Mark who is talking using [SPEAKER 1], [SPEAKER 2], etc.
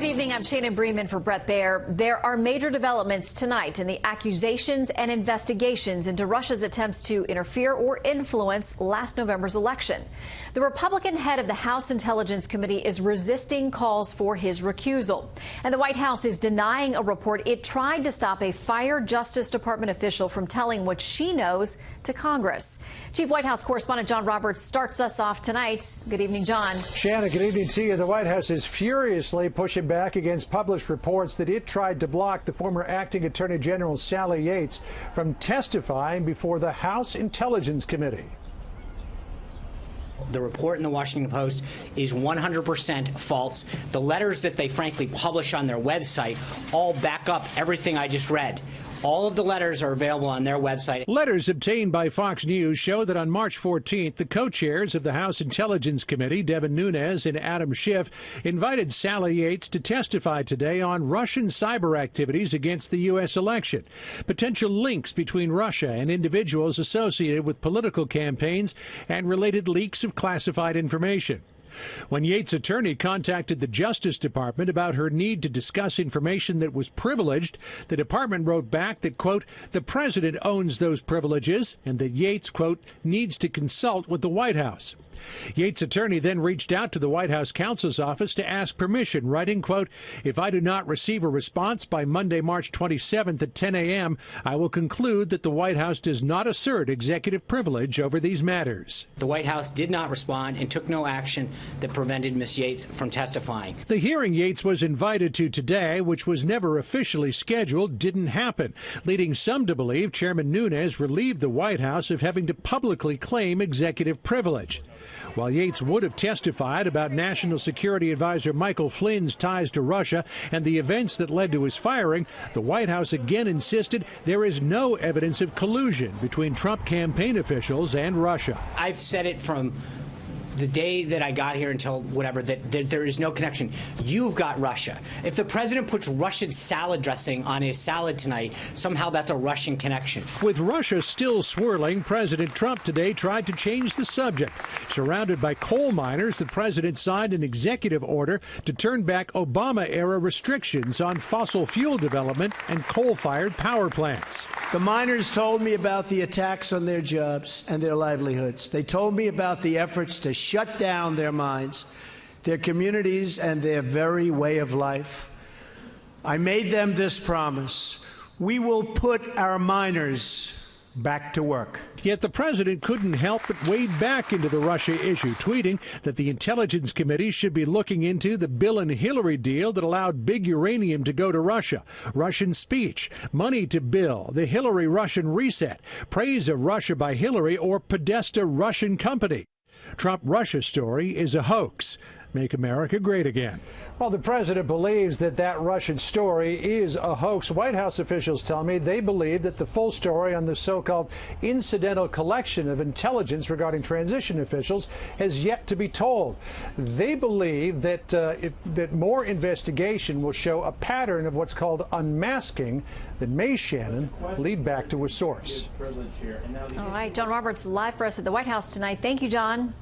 [SPEAKER 1] Good evening. I'm Shannon Bremen for Brett Baer. There are major developments tonight in the accusations and investigations into Russia's attempts to interfere or influence last November's election. The Republican head of the House Intelligence Committee is resisting calls for his recusal. And the White House is denying a report it tried to stop a fired Justice Department official from telling what she knows to Congress. Chief White House correspondent John Roberts starts us off tonight. Good evening, John.
[SPEAKER 2] Shannon, good evening to you. The White House is furiously pushing back against published reports that it tried to block the former acting Attorney General Sally Yates from testifying before the House Intelligence Committee.
[SPEAKER 3] The report in the Washington Post is 100% false. The letters that they frankly publish on their website all back up everything I just read. All of the letters are available on their website.
[SPEAKER 2] Letters obtained by Fox News show that on March 14th, the co-chairs of the House Intelligence Committee, Devin Nunes and Adam Schiff, invited Sally Yates to testify today on Russian cyber activities against the U.S. election, potential links between Russia and individuals associated with political campaigns, and related leaks of classified information. When Yates' attorney contacted the Justice Department about her need to discuss information that was privileged, the department wrote back that, quote, the president owns those privileges and that Yates, quote, needs to consult with the White House. Yates' attorney then reached out to the White House counsel's office to ask permission, writing, quote, if I do not receive a response by Monday, March 27th at 10 a.m., I will conclude that the White House does not assert executive privilege over these matters.
[SPEAKER 3] The White House did not respond and took no action that prevented Ms. Yates from testifying.
[SPEAKER 2] The hearing Yates was invited to today, which was never officially scheduled, didn't happen, leading some to believe Chairman Nunes relieved the White House of having to publicly claim executive privilege. While Yates would have testified about National Security Advisor Michael Flynn's ties to Russia and the events that led to his firing, the White House again insisted there is no evidence of collusion between Trump campaign officials and Russia.
[SPEAKER 3] I've said it from the day that I got here until whatever, that there is no connection. You've got Russia. If the president puts Russian salad dressing on his salad tonight, somehow that's a Russian connection.
[SPEAKER 2] With Russia still swirling, President Trump today tried to change the subject. Surrounded by coal miners, the president signed an executive order to turn back Obama-era restrictions on fossil fuel development and coal-fired power plants.
[SPEAKER 4] The miners told me about the attacks on their jobs and their livelihoods. They told me about the efforts to shut down their mines, their communities, and their very way of life. I made them this promise: we will put our miners back to work.
[SPEAKER 2] Yet the president couldn't help but wade back into the Russia issue, tweeting that the Intelligence Committee should be looking into the Bill and Hillary deal that allowed big uranium to go to Russia, Russian speech, money to Bill, the Hillary Russian reset, praise of Russia by Hillary, or Podesta Russian company. Trump-Russia story is a hoax. Make America great again. Well, the president believes that Russian story is a hoax. White House officials tell me they believe that the full story on the so-called incidental collection of intelligence regarding transition officials has yet to be told. They believe that more investigation will show a pattern of what's called unmasking that may, Shannon, lead back to a source.
[SPEAKER 1] All right, John Roberts live for us at the White House tonight. Thank you, John.